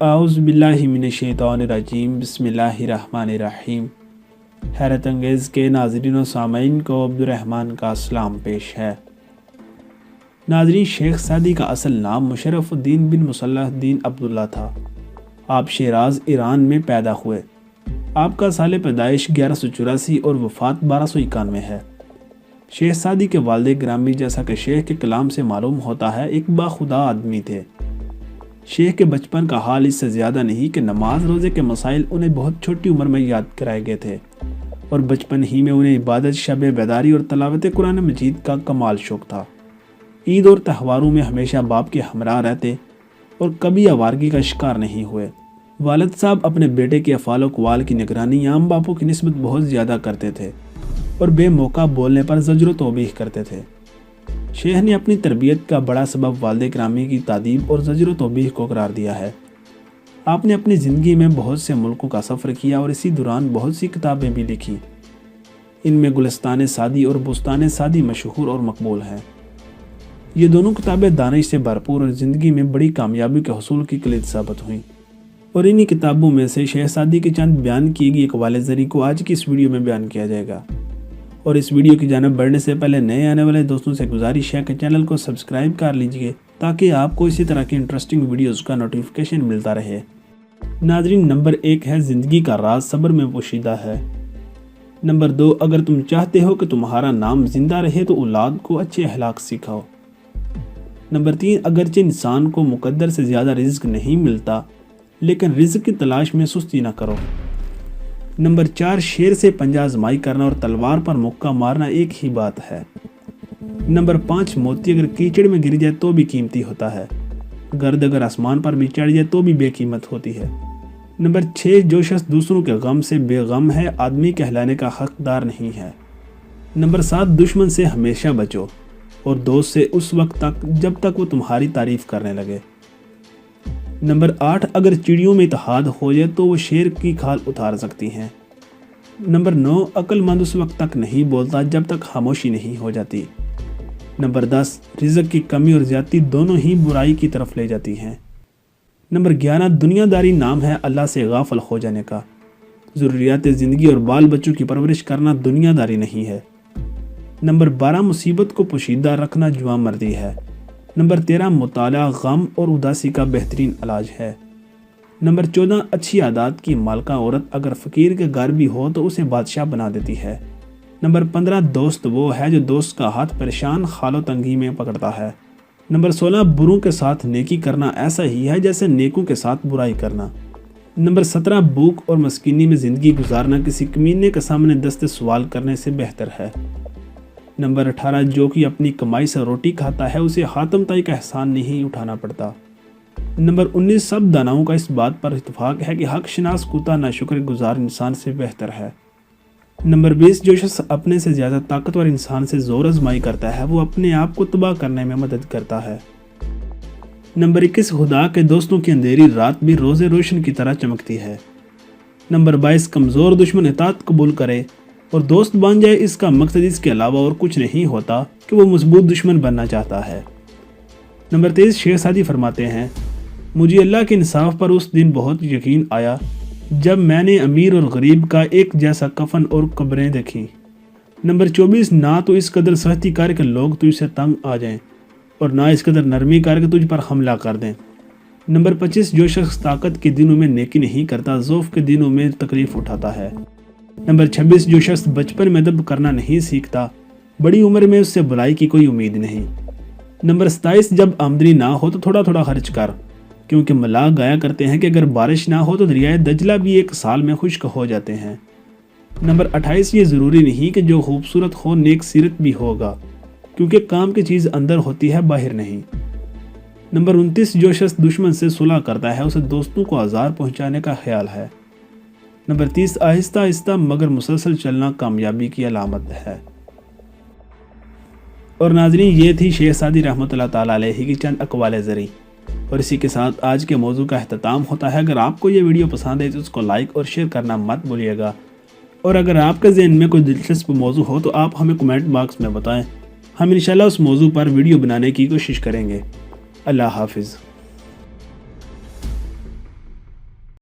اعوذ باللہ من الشیطان الرجیم بسم اللہ الرحمن الرحیم۔ حیرت انگیز کے ناظرین و سامعین کو عبدالرحمن کا سلام پیش ہے۔ ناظرین، شیخ سعدی کا اصل نام مشرف الدین بن مصلح الدین عبداللہ تھا۔ آپ شیراز ایران میں پیدا ہوئے۔ آپ کا سال پیدائش 1184 اور وفات 1291 ہے۔ شیخ سعدی کے والد گرامی، جیسا کہ شیخ کے کلام سے معلوم ہوتا ہے، ایک باخدا آدمی تھے۔ شیخ کے بچپن کا حال اس سے زیادہ نہیں کہ نماز روزے کے مسائل انہیں بہت چھوٹی عمر میں یاد کرائے گئے تھے، اور بچپن ہی میں انہیں عبادت، شب بیداری اور تلاوت قرآن مجید کا کمال شوق تھا۔ عید اور تہواروں میں ہمیشہ باپ کے ہمراہ رہتے اور کبھی آوارگی کا شکار نہیں ہوئے۔ والد صاحب اپنے بیٹے کے افعال و اقوال کی نگرانی عام باپوں کی نسبت بہت زیادہ کرتے تھے اور بے موقع بولنے پر زجر و توبیخ کرتے تھے۔ شیخ نے اپنی تربیت کا بڑا سبب والد گرامی کی تادیب اور زجر و توبیخ کو قرار دیا ہے۔ آپ نے اپنی زندگی میں بہت سے ملکوں کا سفر کیا اور اسی دوران بہت سی کتابیں بھی لکھی۔ ان میں گلستان سعدی اور بستان سعدی مشہور اور مقبول ہیں۔ یہ دونوں کتابیں دانش سے بھرپور اور زندگی میں بڑی کامیابی کے حصول کی کلید ثابت ہوئیں، اور انہی کتابوں میں سے شیخ سعدی کی چند بیان کی گئی اقوال زری کو آج کی اس ویڈیو میں بیان کیا جائے گا۔ اور اس ویڈیو کی جانب بڑھنے سے پہلے نئے آنے والے دوستوں سے گزارش ہے کہ چینل کو سبسکرائب کر لیجئے تاکہ آپ کو اسی طرح کی انٹرسٹنگ ویڈیوز کا نوٹیفیکیشن ملتا رہے۔ ناظرین، نمبر 1 ہے زندگی کا راز صبر میں پوشیدہ ہے۔ نمبر 2، اگر تم چاہتے ہو کہ تمہارا نام زندہ رہے تو اولاد کو اچھے اخلاق سکھاؤ۔ نمبر 3، اگرچہ انسان کو مقدر سے زیادہ رزق نہیں ملتا لیکن رزق کی تلاش میں سستی نہ کرو۔ نمبر 4، شیر سے پنجہ آزمائی کرنا اور تلوار پر مکہ مارنا ایک ہی بات ہے۔ نمبر 5، موتی اگر کیچڑ میں گر جائے تو بھی قیمتی ہوتا ہے، گرد اگر آسمان پر بھی چڑھ جائے تو بھی بے قیمت ہوتی ہے۔ نمبر 6، جو شخص دوسروں کے غم سے بے غم ہے آدمی کہلانے کا حقدار نہیں ہے۔ نمبر 7، دشمن سے ہمیشہ بچو اور دوست سے اس وقت تک جب تک وہ تمہاری تعریف کرنے لگے۔ نمبر 8، اگر چڑیوں میں اتحاد ہو جائے تو وہ شیر کی کھال اتار سکتی ہیں۔ نمبر 9، عقل مند اس وقت تک نہیں بولتا جب تک خاموشی نہیں ہو جاتی۔ نمبر 10، رزق کی کمی اور زیادتی دونوں ہی برائی کی طرف لے جاتی ہیں۔ نمبر 11، دنیا داری نام ہے اللہ سے غافل ہو جانے کا۔ ضروریات زندگی اور بال بچوں کی پرورش کرنا دنیا داری نہیں ہے۔ نمبر 12، مصیبت کو پوشیدہ رکھنا جوان مردی ہے۔ نمبر 13، مطالعہ غم اور اداسی کا بہترین علاج ہے۔ نمبر 14، اچھی عادات کی مالکہ عورت اگر فقیر کے گھر بھی ہو تو اسے بادشاہ بنا دیتی ہے۔ نمبر 15، دوست وہ ہے جو دوست کا ہاتھ پریشان حال و تنگی میں پکڑتا ہے۔ نمبر 16، بروں کے ساتھ نیکی کرنا ایسا ہی ہے جیسے نیکوں کے ساتھ برائی کرنا۔ نمبر 17، بھوک اور مسکینی میں زندگی گزارنا کسی کمینے کے سامنے دست سوال کرنے سے بہتر ہے۔ نمبر 18، جو کہ اپنی کمائی سے روٹی کھاتا ہے اسے حاتم تائی کا احسان نہیں اٹھانا پڑتا۔ نمبر 19، سب داناؤں کا اس بات پر اتفاق ہے کہ حق شناس کوتا ناشکر گزار انسان سے بہتر ہے۔ نمبر 20، جو شخص اپنے سے زیادہ طاقتور انسان سے زور آزمائی کرتا ہے وہ اپنے آپ کو تباہ کرنے میں مدد کرتا ہے۔ نمبر 21، خدا کے دوستوں کی اندھیری رات بھی روز روشن کی طرح چمکتی ہے۔ نمبر 22، کمزور دشمن اطاعت قبول کرے اور دوست بن جائے اس کا مقصد اس کے علاوہ اور کچھ نہیں ہوتا کہ وہ مضبوط دشمن بننا چاہتا ہے۔ نمبر 23، شیخ سعدی فرماتے ہیں، مجھے اللہ کے انصاف پر اس دن بہت یقین آیا جب میں نے امیر اور غریب کا ایک جیسا کفن اور قبریں دیکھیں۔ نمبر 24، نہ تو اس قدر سختی کر کہ لوگ تجھ سے تنگ آ جائیں اور نہ اس قدر نرمی کر کہ تجھ پر حملہ کر دیں۔ نمبر 25، جو شخص طاقت کے دنوں میں نیکی نہیں کرتا ضعف کے دنوں میں تکلیف اٹھاتا ہے۔ نمبر 26، جو شخص بچپن میں ادب کرنا نہیں سیکھتا بڑی عمر میں اس سے بھلائی کی کوئی امید نہیں۔ نمبر 27، جب آمدنی نہ ہو تو تھوڑا تھوڑا خرچ کر، کیونکہ ملاح گایا کرتے ہیں کہ اگر بارش نہ ہو تو دریائے دجلہ بھی ایک سال میں خشک ہو جاتے ہیں۔ نمبر 28، یہ ضروری نہیں کہ جو خوبصورت ہو نیک سیرت بھی ہوگا، کیونکہ کام کی چیز اندر ہوتی ہے باہر نہیں۔ نمبر 29، جو شخص دشمن سے صلح کرتا ہے اسے دوستوں کو آزار پہنچانے کا خیال ہے۔ نمبر 30، آہستہ آہستہ مگر مسلسل چلنا کامیابی کی علامت ہے۔ اور ناظرین، یہ تھی شیخ سعدی رحمۃ اللہ تعالیٰ علیہ کی چند اقوال زری، اور اسی کے ساتھ آج کے موضوع کا اختتام ہوتا ہے۔ اگر آپ کو یہ ویڈیو پسند ہے تو اس کو لائک اور شیئر کرنا مت بھولیے گا، اور اگر آپ کے ذہن میں کوئی دلچسپ موضوع ہو تو آپ ہمیں کمنٹ باکس میں بتائیں، ہم انشاءاللہ اس موضوع پر ویڈیو بنانے کی کوشش کریں گے۔ اللہ حافظ۔